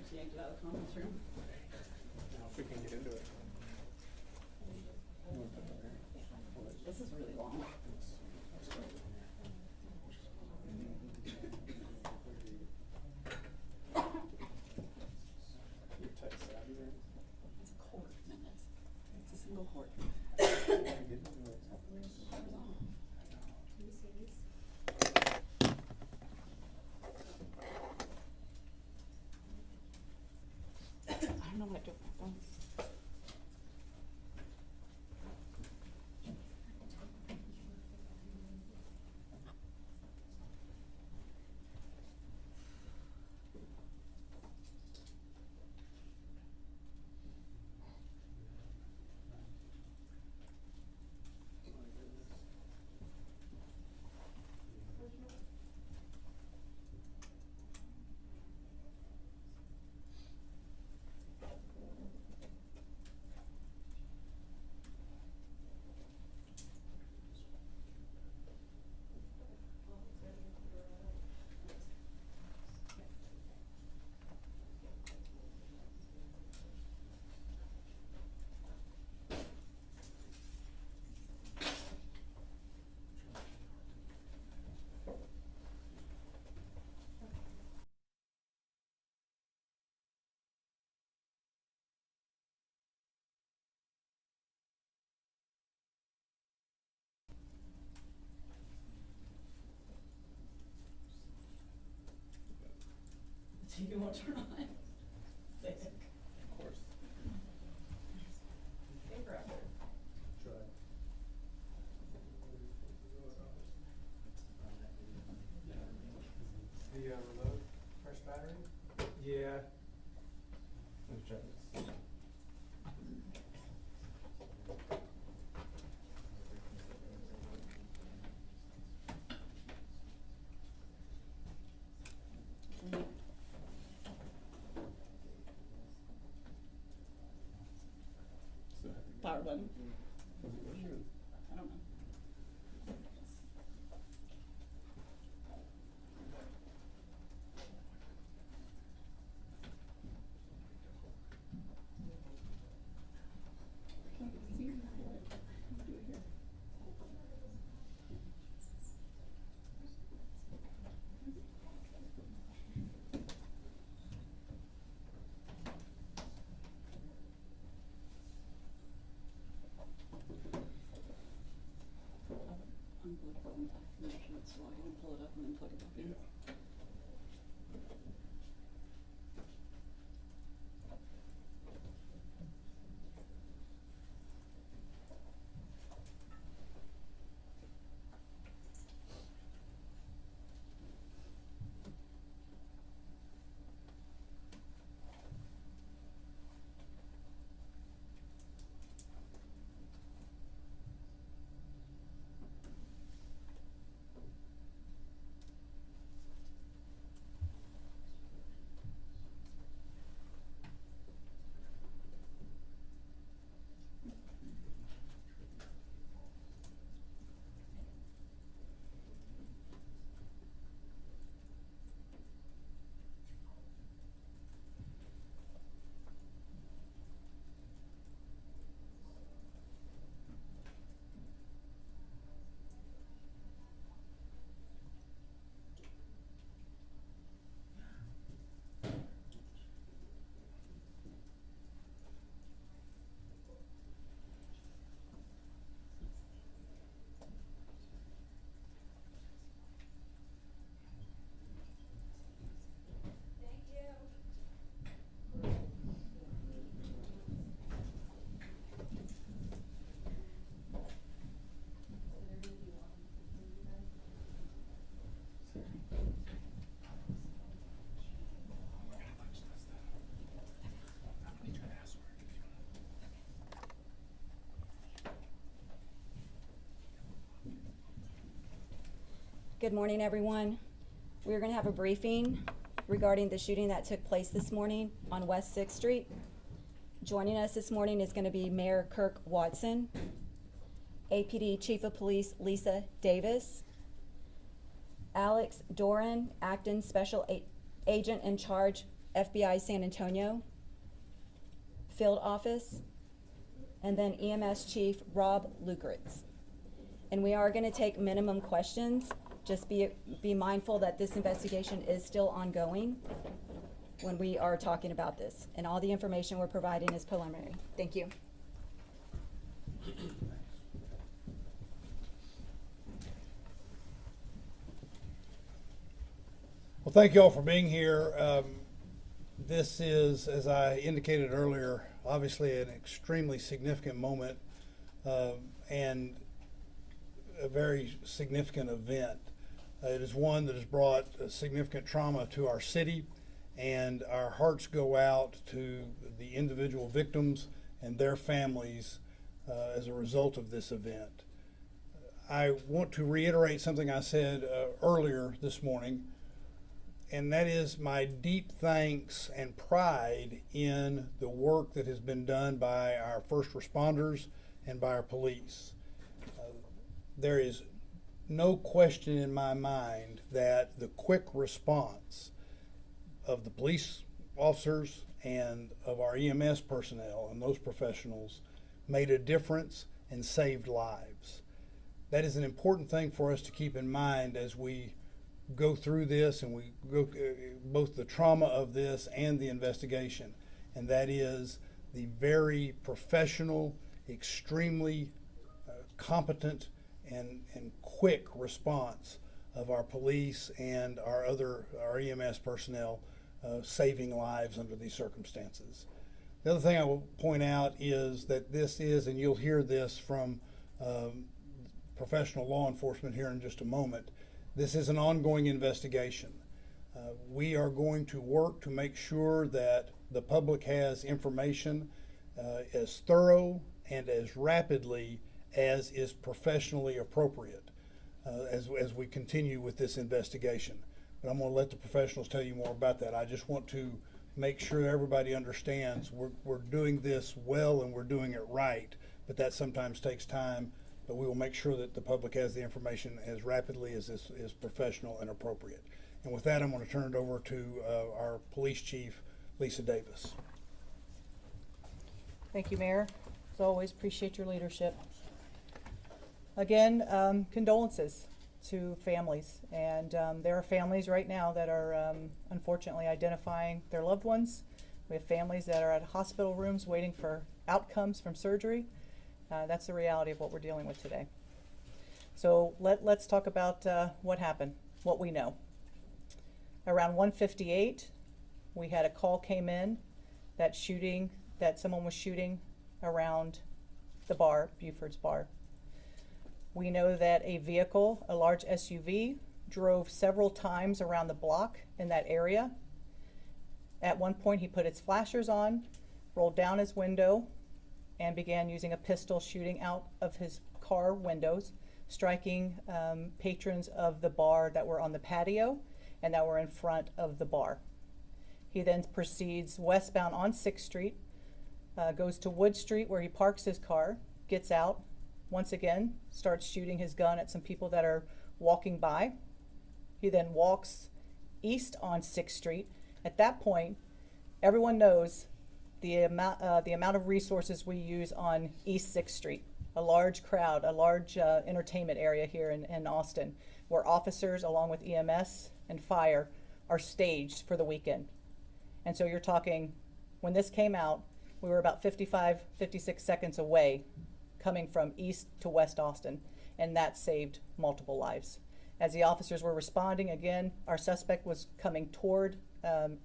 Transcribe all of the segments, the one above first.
just yanked it out of the conference room. Now if we can get into it. This is really long. You're tech savvy there. It's a cord, minutes. It's a single cord. I don't know what I do with my phone. The TV won't turn on. Sick. Of course. Stay forever. Try. The remote, fresh battery? Yeah. Let's try this. Power button. Where's your? I don't know. Unplug the phone, make sure it's slow, you can pull it up and then plug it back in. Good morning, everyone. We're going to have a briefing regarding the shooting that took place this morning on West 6th Street. Joining us this morning is going to be Mayor Kirk Watson, APD Chief of Police Lisa Davis, Alex Doran, Acting Special Agent in Charge FBI San Antonio Field Office, and then EMS Chief Rob Lukritz. And we are gonna take minimum questions. Just be mindful that this investigation is still ongoing when we are talking about this. And all the information we're providing is preliminary. Thank you. Well, thank you all for being here. This is, as I indicated earlier, obviously an extremely significant moment and a very significant event. It is one that has brought significant trauma to our city, and our hearts go out to the individual victims and their families as a result of this event. I want to reiterate something I said earlier this morning, and that is my deep thanks and pride in the work that has been done by our first responders and by our police. There is no question in my mind that the quick response of the police officers and of our EMS personnel and those professionals made a difference and saved lives. That is an important thing for us to keep in mind as we go through this and we go both the trauma of this and the investigation, and that is the very professional, extremely competent and quick response of our police and our EMS personnel saving lives under these circumstances. The other thing I will point out is that this is, and you'll hear this from professional law enforcement here in just a moment, this is an ongoing investigation. We are going to work to make sure that the public has information as thorough and as rapidly as is professionally appropriate as we continue with this investigation. But I'm going to let the professionals tell you more about that. I just want to make sure everybody understands we're doing this well and we're doing it right, but that sometimes takes time. But we will make sure that the public has the information as rapidly as is professional and appropriate. And with that, I'm going to turn it over to our police chief, Lisa Davis. Thank you, Mayor. As always, appreciate your leadership. Again, condolences to families. And there are families right now that are unfortunately identifying their loved ones. We have families that are at hospital rooms waiting for outcomes from surgery. That's the reality of what we're dealing with today. So let's talk about what happened, what we know. Around 1:58, we had a call came in that someone was shooting around the bar, Buford's bar. We know that a vehicle, a large SUV, drove several times around the block in that area. At one point, he put his flashers on, rolled down his window, and began using a pistol shooting out of his car windows, striking patrons of the bar that were on the patio and that were in front of the bar. He then proceeds westbound on 6th Street, goes to Wood Street where he parks his car, gets out, once again starts shooting his gun at some people that are walking by. He then walks east on 6th Street. At that point, everyone knows the amount of resources we use on East 6th Street, a large crowd, a large entertainment area here in Austin, where officers along with EMS and fire are staged for the weekend. And so you're talking, when this came out, we were about 55, 56 seconds away coming from east to west Austin, and that saved multiple lives. As the officers were responding, again, our suspect was coming toward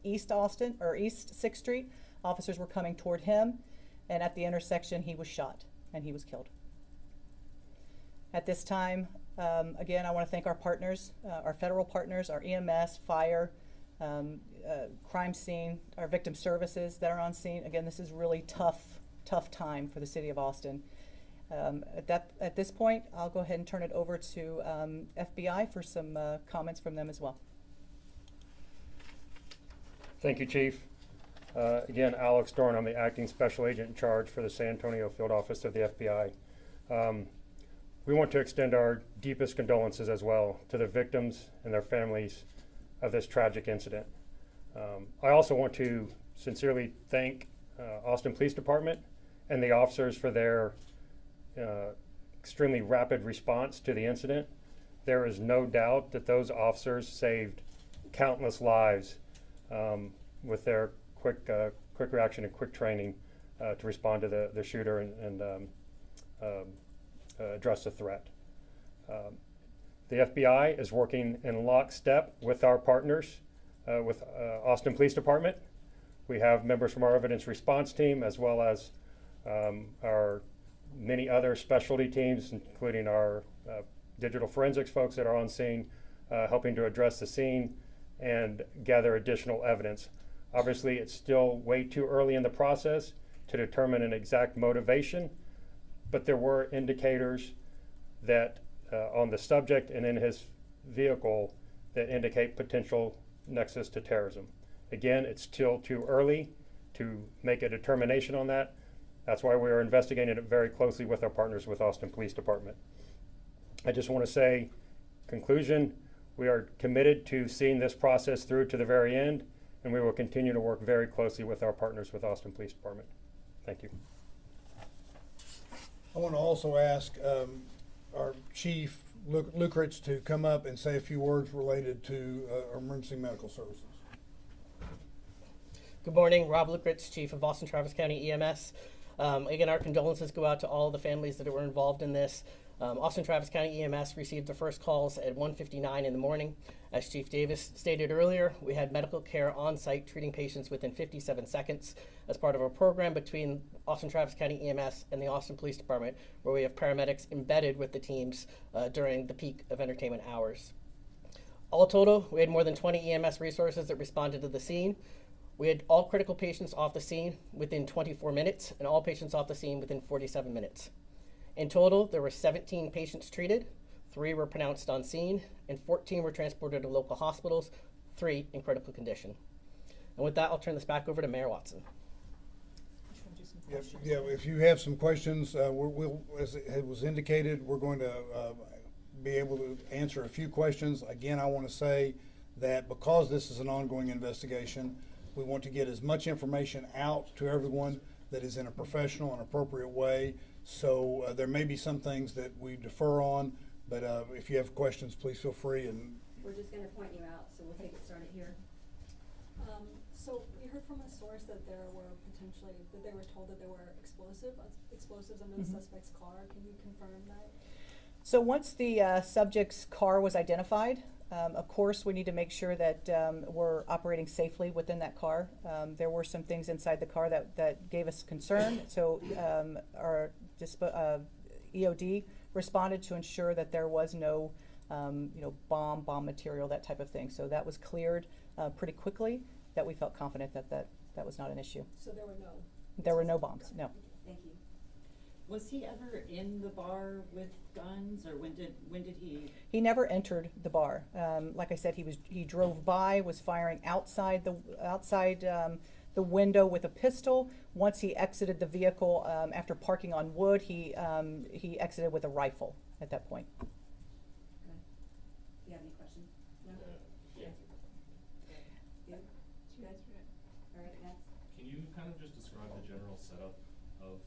East Austin, or East 6th Street. Officers were coming toward him, and at the intersection, he was shot, and he was killed. At this time, again, I want to thank our partners, our federal partners, our EMS, fire, crime scene, our victim services that are on scene. Again, this is really tough time for the city of Austin. At this point, I'll go ahead and turn it over to FBI for some comments from them as well. Thank you, Chief. Again, Alex Dorn, I'm the Acting Special Agent in charge for the San Antonio Field Office of the FBI. We want to extend our deepest condolences as well to the victims and their families of this tragic incident. I also want to sincerely thank Austin Police Department and the officers for their extremely rapid response to the incident. There is no doubt that those officers saved countless lives with their quick reaction and quick training to respond to the shooter and address the threat. The FBI is working in lockstep with our partners, with Austin Police Department. We have members from our evidence response team, as well as our many other specialty teams, including our digital forensics folks that are on scene, helping to address the scene and gather additional evidence. Obviously, it's still way too early in the process to determine an exact motivation, but there were indicators that on the subject and in his vehicle that indicate potential nexus to terrorism. Again, it's still too early to make a determination on that. That's why we are investigating it very closely with our partners with Austin Police Department. I just want to say, conclusion, we are committed to seeing this process through to the very end, and we will continue to work very closely with our partners with Austin Police Department. Thank you. I want to also ask our Chief Lucritz to come up and say a few words related to emergency medical services. Good morning, Rob Lucritz, Chief of Austin Travis County EMS. Again, our condolences go out to all the families that were involved in this. Austin Travis County EMS received the first calls at 1:59 in the morning. As Chief Davis stated earlier, we had medical care on site treating patients within 57 seconds as part of a program between Austin Travis County EMS and the Austin Police Department, where we have paramedics embedded with the teams during the peak of entertainment hours. All total, we had more than 20 EMS resources that responded to the scene. We had all critical patients off the scene within 24 minutes and all patients off the scene within 47 minutes. In total, there were 17 patients treated, 3 were pronounced on scene, and 14 were transported to local hospitals, 3 in critical condition. And with that, I'll turn this back over to Mayor Watson. Yeah, if you have some questions, we'll, as it was indicated, we're going to be able to answer a few questions. Again, I want to say that because this is an ongoing investigation, we want to get as much information out to everyone that is in a professional and appropriate way. So there may be some things that we defer on, but if you have questions, please feel free. And We're just going to point you out, so we'll take it started here. So we heard from a source that there were that they were told that there were explosives under the suspect's car. Can you confirm that? So once the subject's car was identified, of course, we need to make sure that we're operating safely within that car. There were some things inside the car that gave us concern. So our EOD responded to ensure that there was no bomb material, that type of thing. So that was cleared pretty quickly, that we felt confident that was not an issue. So There were no bombs, no. Thank you. Was he ever in the bar with guns, or when did he? He never entered the bar. Like I said, he drove by, was firing outside the window with a pistol. Once he exited the vehicle after parking on Wood, he exited with a rifle at that point. Okay. Do you have any questions? No? Yeah. Yeah? Good? All right, next. Can you kind of just describe the general setup of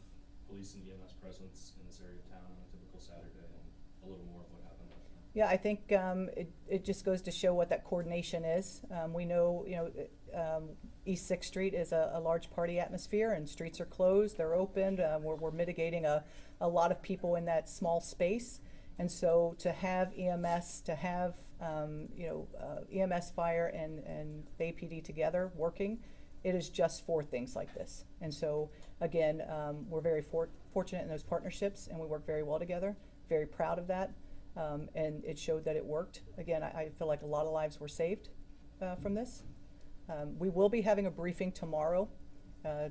police and EMS presence in this area of town on a typical Saturday, and a little more of what happened last night? Yeah, I think it just goes to show what that coordination is. We know, East 6th Street is a large party atmosphere, and streets are closed, they're opened. We're mitigating a lot of people in that small space. And so to have EMS, to have EMS, fire, and the APD together working, it is just for things like this. And so again, we're very fortunate in those partnerships, and we work very well together. Very proud of that, and it showed that it worked. Again, I feel like a lot of lives were saved from this. We will be having a briefing tomorrow.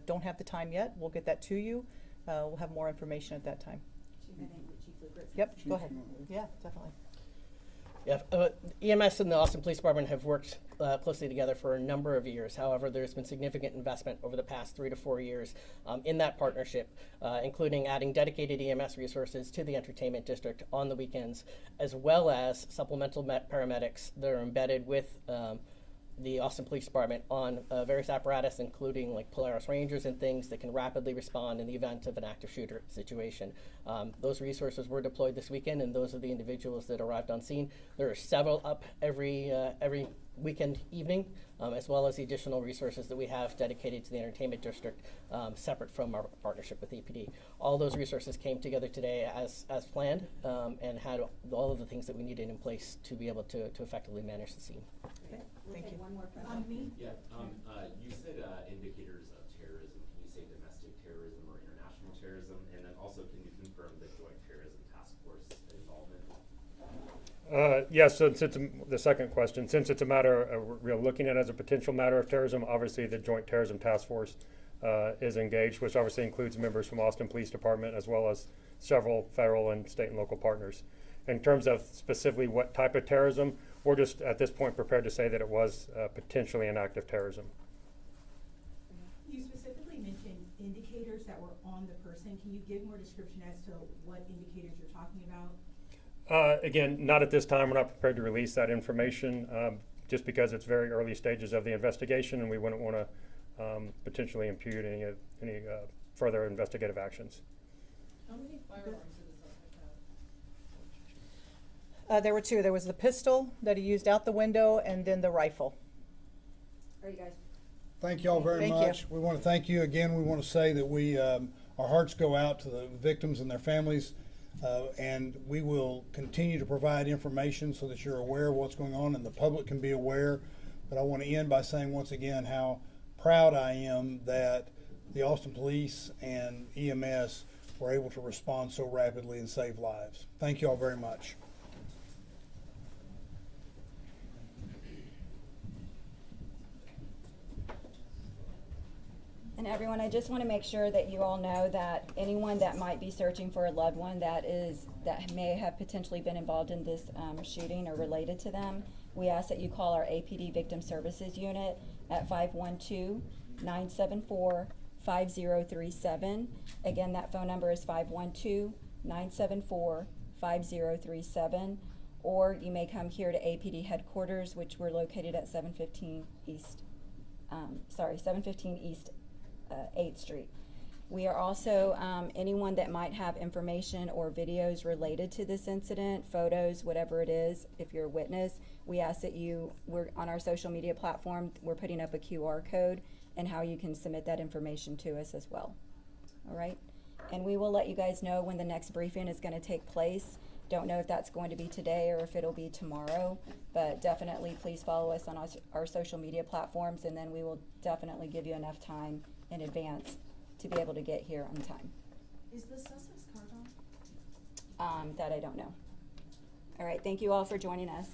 Don't have the time yet. We'll get that to you. We'll have more information at that time. Chief, I think Chief Lucritz. Yep, go ahead. Yeah, definitely. Yeah, EMS and the Austin Police Department have worked closely together for a number of years. However, there's been significant investment over the past 3 to 4 years in that partnership, including adding dedicated EMS resources to the entertainment district on the weekends, as well as supplemental paramedics that are embedded with the Austin Police Department on various apparatus, including like Polaris Rangers and things that can rapidly respond in the event of an active shooter situation. Those resources were deployed this weekend, and those are the individuals that arrived on scene. There are several up every weekend evening, as well as the additional resources that we have dedicated to the entertainment district, separate from our partnership with APD. All those resources came together today as planned, and had all of the things that we needed in place to be able to effectively manage the scene. Okay, we'll Thank take you. one more question. Yeah, you said indicators of terrorism. Can you say domestic terrorism or international terrorism? And then also, can you confirm the Joint Terrorism Task Force involvement? Yes, so since the second question, since it's a matter we're looking at as a potential matter of terrorism, obviously the Joint Terrorism Task Force is engaged, which obviously includes members from Austin Police Department as well as several federal and state and local partners. In terms of specifically what type of terrorism, we're just at this point prepared to say that it was potentially an act of terrorism. You specifically mentioned indicators that were on the person. Can you give more description as to what indicators you're talking about? Again, not at this time. We're not prepared to release that information just because it's very early stages of the investigation, and we wouldn't want to potentially impute any further investigative actions. How many firearms did the suspect have? There were two. There was the pistol that he used out the window, and then the rifle. Are you guys? Thank you all very Thank you. much. We want to thank you again. We want to say that we, our hearts go out to the victims and their families, and we will continue to provide information so that you're aware of what's going on and the public can be aware. But I want to end by saying once again how proud I am that the Austin Police and EMS were able to respond so rapidly and save lives. Thank you all very much. And everyone, I just want to make sure that you all know that anyone that might be searching for a loved one that may have potentially been involved in this shooting or related to them, we ask that you call our APD Victim Services Unit at 512-974-5037. Again, that phone number is 512-974-5037. Or you may come here to APD headquarters, which we're located at 715 East 8th Street. We are also, anyone that might have information or videos related to this incident, photos, whatever it is, if you're a witness, we ask that we're on our social media platform, we're putting up a QR code and how you can submit that information to us as well. All right? And we will let you guys know when the next briefing is going to take place. Don't know if that's going to be today or if it'll be tomorrow, but definitely please follow us on our social media platforms, and then we will definitely give you enough time in advance to be able to get here on time. Is the suspect's car gone? That I don't know. All right, thank you all for joining us.